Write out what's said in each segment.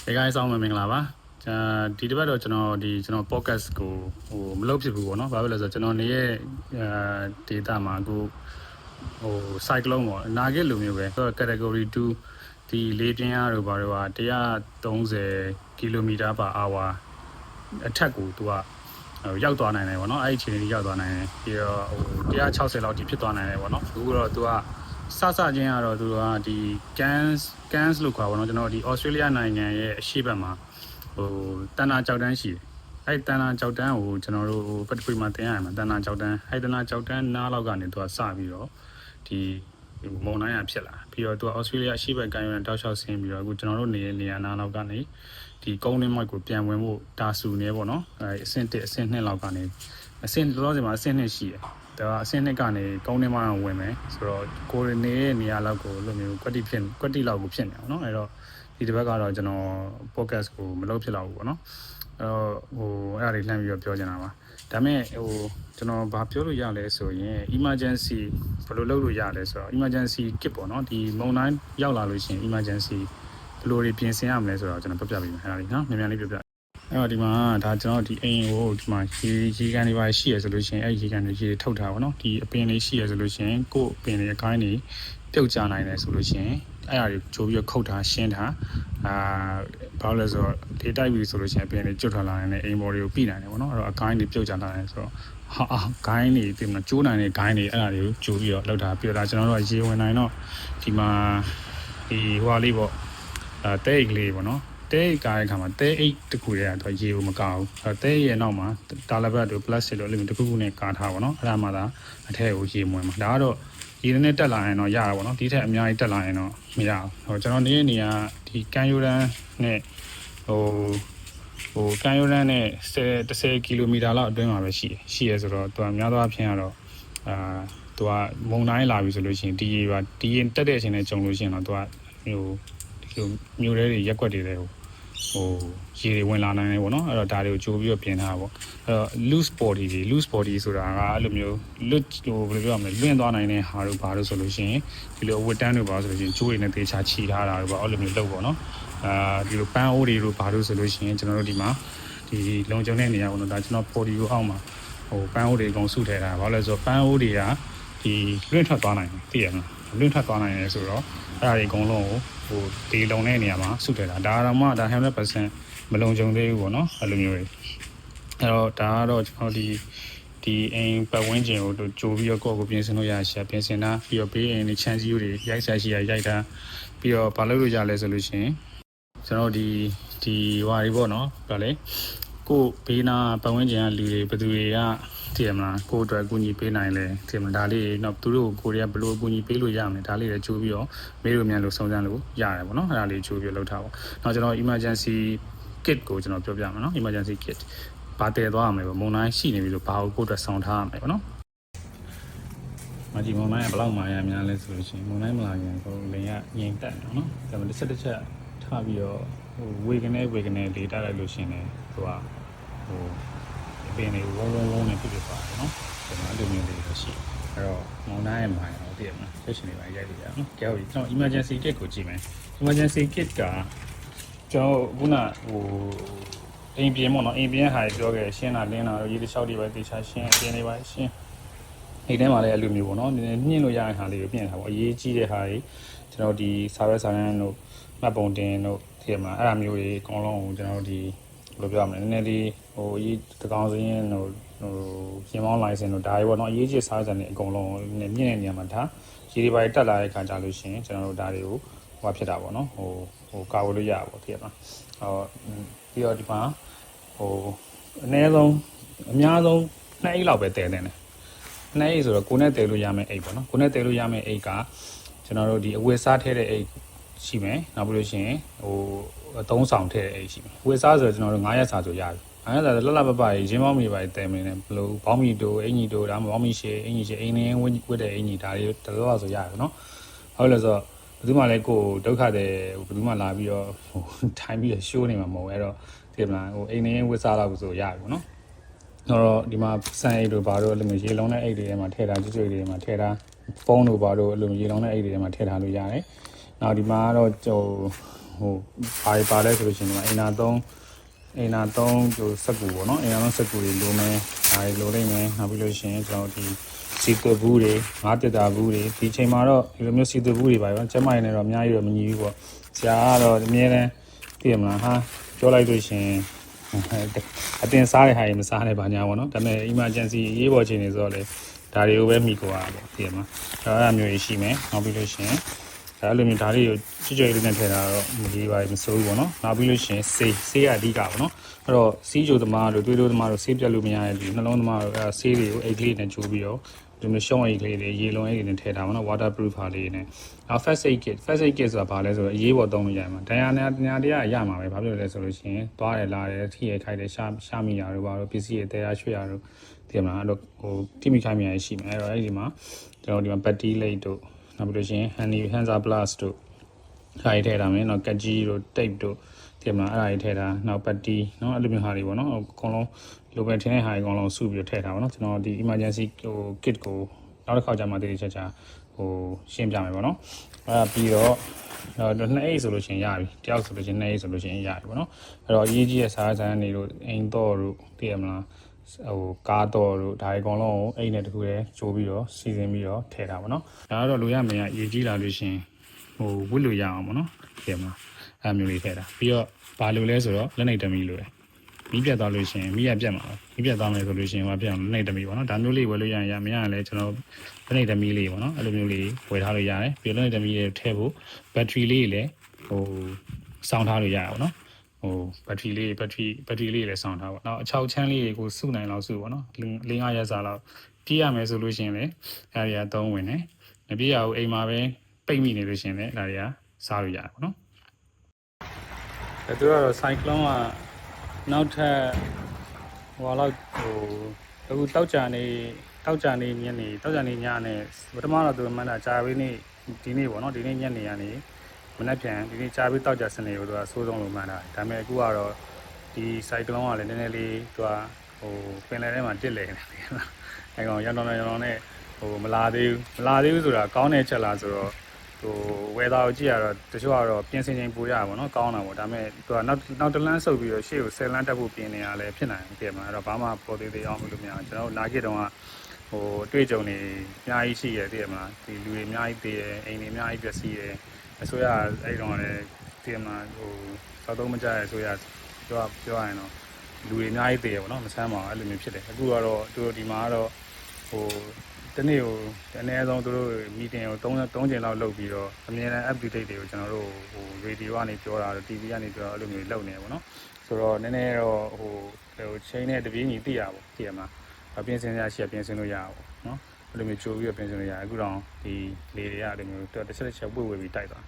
ဒီကိစ္စအောင်မင်္ဂလာပါဒီတစ်ပတ်တော့ကျွန်တော် podcast ကိုမလုပ်ဖြစ်ဘူးပေါ့နော်ဘာဖြစ်လဲဆိုတော့ကျွန်တော်နေရဲ့ data မှာအခုcyclone ပေါ့နာဂစ်လိုမျိုးပဲ category 2ဒီလေပြင်းအားတို့ဘာတို့က130 km/h အထက်ကိုသူကရောက်သွားနိုင်တယ်ပေါ့နော်အဲ့ဒီအခြေအနေကြီးရောက်သွားနိုင်တယ်ပြီးတော့160လောက်ကြီးဖြစ်သွားနိုင်တယ်ပေါ့နော်အခုတော့သူကစချင်းကတော့သူကဒီ Cairns လို့ခေါ်ပါတော့ကျွန်တော်ဒီ Australia နိုင်ငံရဲ့အရှေ့ဘက်မှာတန်နာကြောက်တန်းရှိတယ်အဲ့တန်နာကြောက်တန်းကိုကျွန်တော်တို့ပတ်တပွေမှာတင်ရမှာတန်နာကြောက်တန်းအဲ့တန်နာကြောက်တန်းနားလောက်ကနေသူကစပြီးတော့ဒီမုန်တိုင်းရဖြစ်လာပြီးတော့သူက Australia အရှေ့ဘက်ကမ်းရိုးတန်းတောက်လျှောက်ဆင်းပြီးတော့အခုကျွန်တော်တို့နေရာနားလောက်ကနေဒီကုန်းနှင်းမိုက်ကိုပြန်ဝင်ဖို့တာဆူနေပေါ့နော်အဆင့်1အဆင့်2လောက်ကနေအဆင့်လောလောဆယ်မှာအဆင့်2ရှိတယ်ဒါအဆင့်2ကနေကုန်းနှင်းမိုက်အောင်ဝင်မယ်ဆိုတော့ကိုရီနေရဲ့နေရာလောက်ကိုလိုမျိုးကွက်တိလောက်ကိုဖြစ်နေအောင်နော်အဲ့တော့ဒီတစ်ပတ်ကတော့ကျွန်တော် podcast ကိုမလုပ်ဖြစ်တော့ဘူးပေါ့နော်အဲ့ဒါတွေလှမ်းပြီးတော့ပြောချင်တာပါဒါမဲ့ကျွန်တော်ဘာပြောလို့ရလဲဆိုရင် emergency ဘယ်လိုလုပ်လို့ရလဲဆိုတော့ emergency kit ပေါ့နော်ဒီမုန်တိုင်းရောက်လာလို့ရှိရင် emergency ဘယ်လိုတွေပြင်ဆင်ရမလဲဆိုတော့ကျွန်တော်ပြပြပေးမယ်အဲ့ဒါလေးနော်မြန်မြန်လေးပြပြအဲ့တော့ဒီမှာဒါကျွန်တော်ဒီအိမ်ကိုဒီမှာရေကန်တွေပါရှိရဆိုလို့ရှိရင်အဲ့ရေကန်တွေရေထုတ်ထားပါတော့ဒီအပင်လေးရှိရဆိုလို့ရှိရင်ကို့အပင်လေးအကိုင်းတွေပြုတ်ကျနိုင်တယ်ဆိုလို့ရှိရင်အဲ့အရာတွေချိုးပြီးတော့ခုတ်ထားရှင်းထားဘာလို့လဲဆိုတော့ဒေတိုက်ပြီဆိုလို့ရှိရင်အပင်တွေကျွတ်ထွက်လာနေတဲ့အိမ်ဘော်တွေကိုပြီးနိုင်တယ်ပေါ့နော်အဲ့တော့အကိုင်းတွေပြုတ်ကျလာတယ်ဆိုတော့ဂိုင်းတွေဒီမှာကျိုးနိုင်တဲ့ဂိုင်းတွေအဲ့ဒါတွေကိုကျိုးပြီးတော့လောက်တာပြီးတော့ကျွန်တော်တို့ကရေဝင်နိုင်တော့ဒီမှာဒီဟိုဟာလေးပေါ့တဲအိတ်ကလေးပေါ့နော်တဲအိတ်ကားတဲ့ခါမှာတဲအိတ်တစ်ခုတည်းကတော့ရေကိုမကောက်ဘူးတဲရဲ့နောက်မှာတာလဘတ်တို့ plastic တို့အဲ့လိုတစ်ခုခုနဲ့ကာထားပါတော့အဲ့ဒါမှသာအထက်ကိုရေမဝင်မှာဒါကတော့ရေနဲ့တက်လာရင်တော့ရတာပေါ့နော်ဒီထက်အများကြီးတက်လာရင်တော့မရဘူးကျွန်တော်နေနေရဒီကန်ယူရန်နဲ့ကန်ယူရန်နဲ့10 km လောက်အတွင်းမှာပဲရှိရဆိုတော့သူကများသောအားဖြင့်ကတော့သူကမုန်တိုင်းလာပြီဆိုလို့ရှိရင်ဒီရေတက်တဲ့အချိန်နဲ့ကြုံလို့ရှိရင်တော့သူကမြို့တွေရက်ွက်တွေလည်းရေတွေဝင်လာနိုင်တယ်ပေါ့နော်အဲ့တော့ဒါတွေကိုကြိုးပြီးတော့ပြင်ထားတာပေါ့အဲ့တော့ loose body ဆိုတာကအဲ့လိုမျိုးဘယ်လိုပြောရမလဲလွင့်သွားနိုင်တဲ့ဟာတို့ဘာလို့ဆိုလို့ရှိရင်ဒီလိုဝတ်တန်းတို့ဘာဆိုလို့ရှိရင်ကြိုးတွေနဲ့တေချာချီထားတာတို့ဘာအဲ့လိုမျိုးလုပ်ပေါ့နော်ဒီလိုပန်းအိုးတွေတို့ဘာလို့ဆိုလို့ရှိရင်ကျွန်တော်တို့ဒီမှာဒီလုံခြုံတဲ့နေရာပေါ့နော်ဒါကျွန်တော် body ကိုအောက်မှာပန်းအိုးတွေအကုန်စုထည့်ထားတာဘာလို့လဲဆိုတော့ပန်းအိုးတွေကဒီလွင့်ထွက်သွားနိုင်တယ်သိရမလားလွင့်ထွက်သွားနိုင်တယ်ဆိုတော့အဲ့ဒါတွေအကုန်လုံးကိုဒီလုံတဲ့နေရာမှာစုထည့်တာဒါတော့မှဒါ 100% မလုံခြုံသေးဘူးပေါ့နော်အဲ့လိုမျိုးတွေအဲ့တော့ဒါကတော့ကျွန်တော်ဒီအိမ်ပတ်ဝန်းကျင်ကိုကြိုးပြီးတော့ကိုယ့်ကိုပြင်ဆင်လို့ရရှာပြင်ဆင်တာပြီးတော့ဘေးအိမ်တွေချမ်းစီးတွေရိုက်ဆက်ရှိရရိုက်တာပြီးတော့ဘာလုပ်လို့ရလဲဆိုလို့ရှိရင်ကျွန်တော်ဒီဟွာတွေပေါ့နော်ဗာလေကိုဘေးနာပတ်ဝန်းကျင်ကလူတွေဘယ်သူတွေကတည်မလားကိုအတွက်အကူအညီပေးနိုင်လဲတည်မလားဒါလေးတော့သူတို့ကိုတွေကဘယ်လိုအကူအညီပေးလို့ရမလဲဒါလေးလည်းကြိုးပြီးတော့မေးလို့မြန်လို့စုံစမ်းလို့ရတယ်ပေါ့နော်အဲ့ဒါလေးကြိုးပြီးလုပ်ထားပါနောက်ကျွန်တော် emergency kit ကိုကျွန်တော်ပြောပြမှာနော် emergency kit ဘာတည်သွားရမလဲပေါ့မုန်တိုင်းရှိနေပြီလို့ဘာကိုကိုအတွက်ဆောင်ထားရမယ်ပေါ့နော်မကြီးမုန်တိုင်းကဘယ်လောက်မှရများလဲဆိုလို့ရှိရင်မုန်တိုင်းမလာရင်ကိုလင်ကငြိမ်တက်တယ်နော်ဒါပေမဲ့တစ်ချက်ထားပြီးတော့ဝေကနေလေးတက်လိုက်လို့ရှိရင်လည်းသူကအပင်တွေဝုန်းနဲ့ပြသွားတယ်နော်ကျွန်တော်အဲ့လိုမျိုးလေးတော့ရှိအဲ့တော့မုန်တိုင်းရဲ့မှာတော့သိရမလားဆက်ရှင်တွေပါရိုက်လို့ရအောင်နော်ကြောက်ပြီကျွန်တော် emergency kit ကိုကြည့်မယ် emergency kit ကကျွန်တော်ခုနအိမ်ပြင်ပေါ့နော်အိမ်ပြင်ဟာပြောခဲ့ရှင်းတာလင်းတာတော့ရေတလျှောက်တွေပဲတေချာရှင်းအပြင်တွေပါရှင်းအိမ်ထဲမှာလည်းအဲ့လိုမျိုးပေါ့နော်နည်းနည်းညှင့်လို့ရတဲ့ဟာလေးကိုပြင်ထားပေါ့အရေးကြီးတဲ့ဟာတွေကျွန်တော်ဒီစာရွက်စာတမ်းတို့မှတ်ပုံတင်တို့သိရမလားအဲ့ဒါမျိုးတွေအကုန်လုံးကိုကျွန်တော်ဒီဘယ်လိုပြောရမလဲနည်းနည်းလေးအရေးတကောင်စင်းရင်ရင်မောင်းလိုင်စင်တို့ဒါတွေပေါ့နော်အရေးကြီးစာစံတွေအကုန်လုံးမြင့်တဲ့နေရာမှာဒါရေတွေပါတက်လာတဲ့ခါကြလို့ရှိရင်ကျွန်တော်တို့ဒါတွေကိုဟိုဖြစ်တာပေါ့နော်ကာဝယ်လို့ရပါပေါ့သိရမလားပြီးတော့ဒီမှာအနည်းဆုံးအများဆုံး2အိတ်လောက်ပဲတည်တယ်2အိတ်ဆိုတော့ကိုနဲ့တည်လို့ရမယ့်အိတ်ပေါ့နော်ကိုနဲ့တည်လို့ရမယ့်အိတ်ကကျွန်တော်တို့ဒီအဝတ်စားထဲတဲ့အိတ်ရှိမယ်နောက်ပြီးလို့ရှိရင်3ဆောင်ထဲတဲ့အိတ်ရှိမယ်အဝတ်စားဆိုတော့ကျွန်တော်တို့9ရက်စာဆိုရတယ်အဲ့ဒါလှလှပပရင်းမောင်းမိပါတည်မနေနဲ့ဘလို့ဘောင်းမီတို့အင်ကြီးတို့ဒါမှဘောင်းမီရှည်အင်ကြီးရှည်အိမ်နေဝတ်တဲ့အင်ကြီးဒါတွေတလောဆိုရတယ်နော်ဟုတ်လဲဆိုတော့ဘယ်သူမှလည်းကိုဒုက္ခတဲ့ဘယ်သူမှလာပြီးတော့ထိုင်ပြီးရှိုးနေမှာမဟုတ်ဘူးအဲ့တော့ဒီမှာအိမ်နေဝတ်စားတော့ဆိုရတယ်ပေါ့နော်တော့ဒီမှာစံအိတ်တို့ဘာတို့အဲ့လိုမျိုးရေလုံးတဲ့အိတ်တွေထဲမှာထည့်ထားကျွတ်တွေထဲမှာထည့်ထားဖုန်းတို့ဘာတို့အဲ့လိုရေလုံးတဲ့အိတ်တွေထဲမှာထည့်ထားလို့ရတယ်နောက်ဒီမှာကတော့ ဟိုပါလဲဆိုလို့ရှိရင်အိမ်နာ3ဟိုစက်ကူပေါ့နော်အိမ်နာ3စက်ကူတွေလိုမယ်ဒါတွေလိုနိုင်မယ်နောက်ပြီးလို့ရှိရင်ကျွန်တော်ဒီစီသွက်ဘူးတွေငါးတက်တာဘူးတွေဒီချိန်မှာတော့ဒီလိုမျိုးစီသွက်ဘူးတွေပါပဲကျမရနေတော့အများကြီးတော့မညီဘူးပေါ့ဆရာကတော့အမြဲတမ်းသိရမလားဟာပြောလိုက်လို့ရှိရင်အတင်စားတဲ့ဟာတွေမစားနဲ့ပါညာပေါ့နော်ဒါပေမဲ့ emergency အရေးပေါ်ချိန်နေဆိုတော့လေဒါတွေကိုပဲမိကိုရပါပေါ့သိရမလားအဲ့ဒါမျိုးရှိမယ်နောက်ပြီးလို့ရှိရင်ဒါလိုမျိုးဒါလေးကိုကြွကြွလေးနဲ့ထည့်တာတော့မကြီးပါဘူးမစိုးဘူးပေါ့နော်နောက်ပြီးလို့ရှိရင်ဆေးကအဓိကပေါ့နော်အဲ့တော့စီးကြိုသမားတို့တွေးလို့သမားတို့ဆေးပြတ်လို့မရတဲ့ဒီနှလုံးသမားတို့အဲ့ဆေးတွေကိုအိတ်ကလေးနဲ့ချိုးပြီးတော့ဒီလိုရှောင်းအိတ်ကလေးတွေရေလုံးအိတ်တွေနဲ့ထည့်တာပေါ့နော် waterproof ဟာလေးနဲ့နောက် first aid kit ဆိုတာဘာလဲဆိုတော့အရေးပေါ်သုံးလို့ရမှာဒဏ်ရာတရားရမှာပဲဘာဖြစ်လို့လဲဆိုလို့ရှိရင်သွားတယ်လာတယ်ထိရခိုက်တယ်ရှာမိရတို့ဘာလို့ပစ္စည်းတွေတရားရွှေ့ရတို့ဒီမှာအဲ့တော့ဟိုတိမိခိုက်မြရရှိမယ်အဲ့တော့အဲ့ဒီမှာကျွန်တော်ဒီမှာ battery light တို့နောက်ပြီးလို့ရှိရင် Hansa Plus တို့အဲ့ဒီထည့်ထားမယ်နောက်ကက်ကြီးတို့ tape တို့ဒီမှာအဲ့ဒါတွေထည့်ထားနောက် battery နော်အဲ့လိုမျိုးဟာတွေပေါ့နော်အကုန်လုံးလိုပဲထင်းတဲ့ဟာတွေအကုန်လုံးစုပြီးတော့ထည့်ထားပါတော့ကျွန်တော်ဒီ emergency ဟို kit ကိုနောက်တစ်ခါကျမှတည်တည်ချာချာဟိုရှင်းပြမယ်ပေါ့နော်အဲ့ဒါပြီးတော့2အိတ်ဆိုလို့ရှိရင်ရပြီတယောက်ဆိုလို့ရှိရင်2အိတ်ဆိုလို့ရှိရင်ရပြီပေါ့နော်အဲ့တော့အရေးကြီးတဲ့စားစမ်းနေတို့အိမ်တော့တို့သိရမလားဟိုကားတော့တို့ဒါအကုန်လုံးကိုအိမ်နဲ့တခုတည်းချိုးပြီးတော့စီစဉ်ပြီးတော့ထည့်တာပေါ့နော်ဒါကတော့လိုရမယ်အရေးကြီးလာလို့ရှိရင်ဟိုဝတ်လို့ရအောင်ပေါ့နော်သိရမလားအဲ့မျိုးလေးထည့်တာပြီးတော့ဘာလို့လဲဆိုတော့လက်နိုင်တမီလို့လေမီးပြတ်သွားလို့ရှိရင်မီးရပြတ်မှာမီးပြတ်သွားမယ်ဆိုလို့ရှိရင်ဟိုပြတ်အောင်လက်နိုင်တမီပေါ့နော်ဒါမျိုးလေးဝယ်လို့ရရင်မရရင်လည်းကျွန်တော်လက်နိုင်တမီလေးပေါ့နော်အဲ့လိုမျိုးလေးဝယ်ထားလို့ရတယ်ပြီးတော့လက်နိုင်တမီလေးထည့်ဖို့ဘက်ထရီလေးလည်းဟိုစောင်းထားလို့ရအောင်နော်ဟိုဘက်ထရီလေးလည်းစောင်းထားပေါ့နောက်အချောက်ချမ်းလေးကိုစုနိုင်လောက်စုပေါ့နော်5ရက်စာလောက်ပြည့်ရမယ်ဆိုလို့ရှိရင်လည်းအဲ့ဒီက3ဝင်တယ်မပြည့်ရဘူးအိမ်မှာပဲပိတ်မိနေလို့ရှိရင်လည်းဒါတွေကစားလို့ရတယ်ပေါ့နော်ဒါတို့ကတော့ cyclone ကနောက်ထပ်ဟိုလောက်ဟိုအခုတောက်ကြနေညနေညနဲ့ပထမတော့သူမှန်းတာကြာပြီးနေ့ဒီနေ့ပေါ့နော်ဒီနေ့ညနေကနေမနက်ဖြန်ဒီနေ့ကြာပြီးတောက်ကြစနေကိုသူကအဆိုးဆုံးလို့မှန်းတာဒါပေမဲ့အခုကတော့ဒီ cyclone ကလည်းနည်းနည်းလေးသူကဟိုပင်လယ်ထဲမှာတစ်လဲနေတယ်အဲကောင်ရန်တော်နဲ့ဟိုမလာသေးဘူးဆိုတာကောင်းတဲ့ချက်လားဆိုတော့ဟိုဝယ်သားကိုကြည့်ရတော့တချို့ကတော့ပြင်ဆင်ချိန်ပိုရပါတော့ကောင်းတာပေါ့ဒါပေမဲ့သူကနောက်တလန်းဆုပ်ပြီးတော့ရှေ့ကို10လန်းတက်ဖို့ပြင်နေရလဲဖြစ်နိုင်တယ်မှာအဲ့တော့ဘာမှပေါ်သေးအောင်လို့မရကျွန်တော်နာဂစ်တုံးကဟိုအတွေ့အကြုံတွေအများကြီးရှိရသိရမလားဒီလူတွေအများကြီးသေးတယ်အိမ်တွေအများကြီးပျက်စီးတယ်အစိုးရအဲ့တော့လည်းသိရမလားဟိုသောက်သုံးမကြရအစိုးရပြောရရင်တော့လူတွေအများကြီးသေးရပေါ့နော်မဆမ်းပါဘူးအဲ့လိုမျိုးဖြစ်တယ်အခုကတော့သူတို့ဒီမှာကတော့ဟိုတနေ့ကိုအနည်းဆုံးသူတို့မီတင်ကို3ချိန်လောက်လုပ်ပြီးတော့အမြဲတမ်း update တွေကိုကျွန်တော်တို့ဟို radio ကနေပြောတာတို့ TV ကနေပြောအဲ့လိုမျိုးလုပ်နေရပါတော့ဆိုတော့နည်းနည်းတော့ဟိုချိန်နဲ့တပြေးညီသိရပါသိရမှာပြင်ဆင်ရရှိပြင်ဆင်လို့ရပါဘူးเนาะအဲ့လိုမျိုးကြိုးပြီးပြင်ဆင်လို့ရအခုတော့ဒီလေတွေကအဲ့လိုမျိုးတစ်ချက်ဝှေ့ပြီးတိုက်သွာ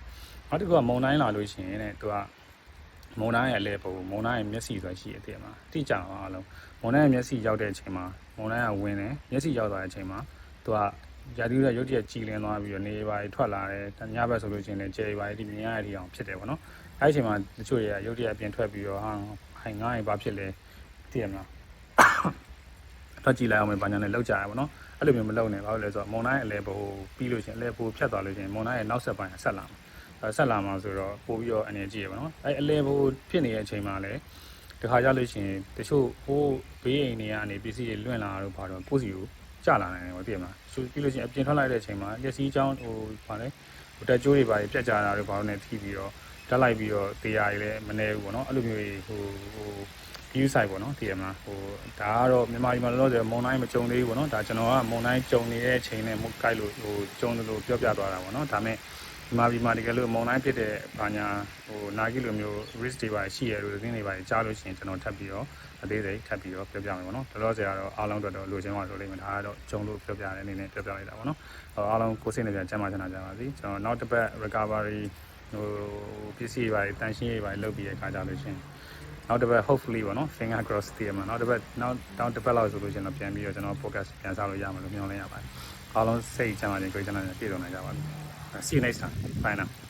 းနောက်တစ်ခုကမုံတိုင်းလာလို့ရှိရင်တဲ့သူကမုံတိုင်းရဲ့အလဲပုံမုံတိုင်းရဲ့မျက်စိဆိုတာရှိရသိရမှာတိကျအောင်အားလုံးမုံတိုင်းရဲ့မျက်စိရောက်တဲ့အချိန်မှာမုံတိုင်းကဝင်တယ်မျက်စိရောက်သွားတဲ့အချိန်မှာသူကရာသီဥတုရုတ်တရက်ကြည်လင်းသွားပြီးတော့နေပါထွက်လာတယ်ညဘက်ဆိုလို့ရှိရင်လည်းကျေပါဒီမြင်ရတဲ့အထိအောင်ဖြစ်တယ်ပေါ့နော်အဲ့ဒီအချိန်မှာတချို့တွေကရုတ်တရက်ပြင်ထွက်ပြီးတော့ဟာဟိုင်ငါ့ရင်ဘာဖြစ်လဲသိရမလားတော့ကြည်လိုက်အောင်ပဲဘာညာနဲ့လောက်ကြရပါတော့အဲ့လိုမျိုးမလုပ်နဲ့ဘာလို့လဲဆိုတော့မုံတိုင်းအလဲပိုပြီးလို့ရှိရင်အလဲပိုဖြတ်သွားလို့ရှိရင်မုံတိုင်းရဲ့နောက်ဆက်ပိုင်းဆက်လာမှာဆိုတော့ပိုပြီးတော့အနေကြီးရပါတော့အဲ့အလဲပိုဖြစ်နေတဲ့အချိန်မှာလည်းတခါကြလို့ရှိရင်တချို့ဟိုးဘေးအိမ်တွေကနေပစ္စည်းတွေလွင့်လာတော့ဘာတော့ကိုယ့်စီကိုကြလာနိုင်တယ်ပေါ့သိရမလားပြီးလို့ရှိရင်အပြင်ထွက်လိုက်တဲ့အချိန်မှာလက်စည်းချောင်းဟိုဘာလဲဟိုတက်ကျိုးတွေပါပြက်ကြတာတွေဘာလို့နဲ့ထိပြီးတော့တက်လိုက်ပြီးတော့တရားတွေလည်းမနေဘူးပေါ့နော်အဲ့လိုမျိုးဟို view site ပေါ့နော်သိရမလားဟိုဒါကတော့မြန်မာပြည်မှာလောလောဆယ်မုံတိုင်းမကြုံသေးဘူးပေါ့နော်ဒါကျွန်တော်ကမုံတိုင်းကြုံနေတဲ့အချိန်နဲ့မကိုက်လို့ဟိုကြုံတယ်လို့ပြောပြသွားတာပေါ့နော်ဒါမဲ့မြန်မာပြည်မှာတကယ်လို့မုံတိုင်းဖြစ်တဲ့ဘာညာဟိုနာဂီလိုမျိုး risk တွေပါရှိရလို့သတင်းတွေပါကြားလို့ရှိရင်ကျွန်တော်ထပ်ပြီးတော့အသေးစိတ်ထပ်ပြီးတော့ပြောပြမယ်ပေါ့နော်လောလောဆယ်ကတော့အားလုံးတော့လိုချင်ပါဆိုလိမ့်မယ်ဒါကတော့ကြုံလို့ပြောပြတဲ့အနေနဲ့ပြောပြလိုက်တာပေါ့နော်အားလုံးကိုယ်စိတ်နဲ့ပြန်ကျန်းမာချင်တာကြပါစေကျွန်တော်နောက်တစ်ပတ် recovery ဟိုပစ္စည်းတွေပါတန်ရှင်းရေးပါလုပ်ပြီးတဲ့အခါကြလို့ရှိရင်နောက်တစ်ပတ် hopefully ပေါ့နော် finger cross တည်မှာနောက်တစ်ပတ်လောက်ဆိုလို့ရှိရင်တော့ပြန်ပြီးတော့ကျွန်တော် focus ပြန်စားလို့ရမှာလို့မျှော်လင့်ရပါတယ်အားလုံးစိတ်ချမ်းသာခြင်းကိုယ်ချမ်းသာခြင်းပြည့်စုံနိုင်ကြပါစေ see you next time bye now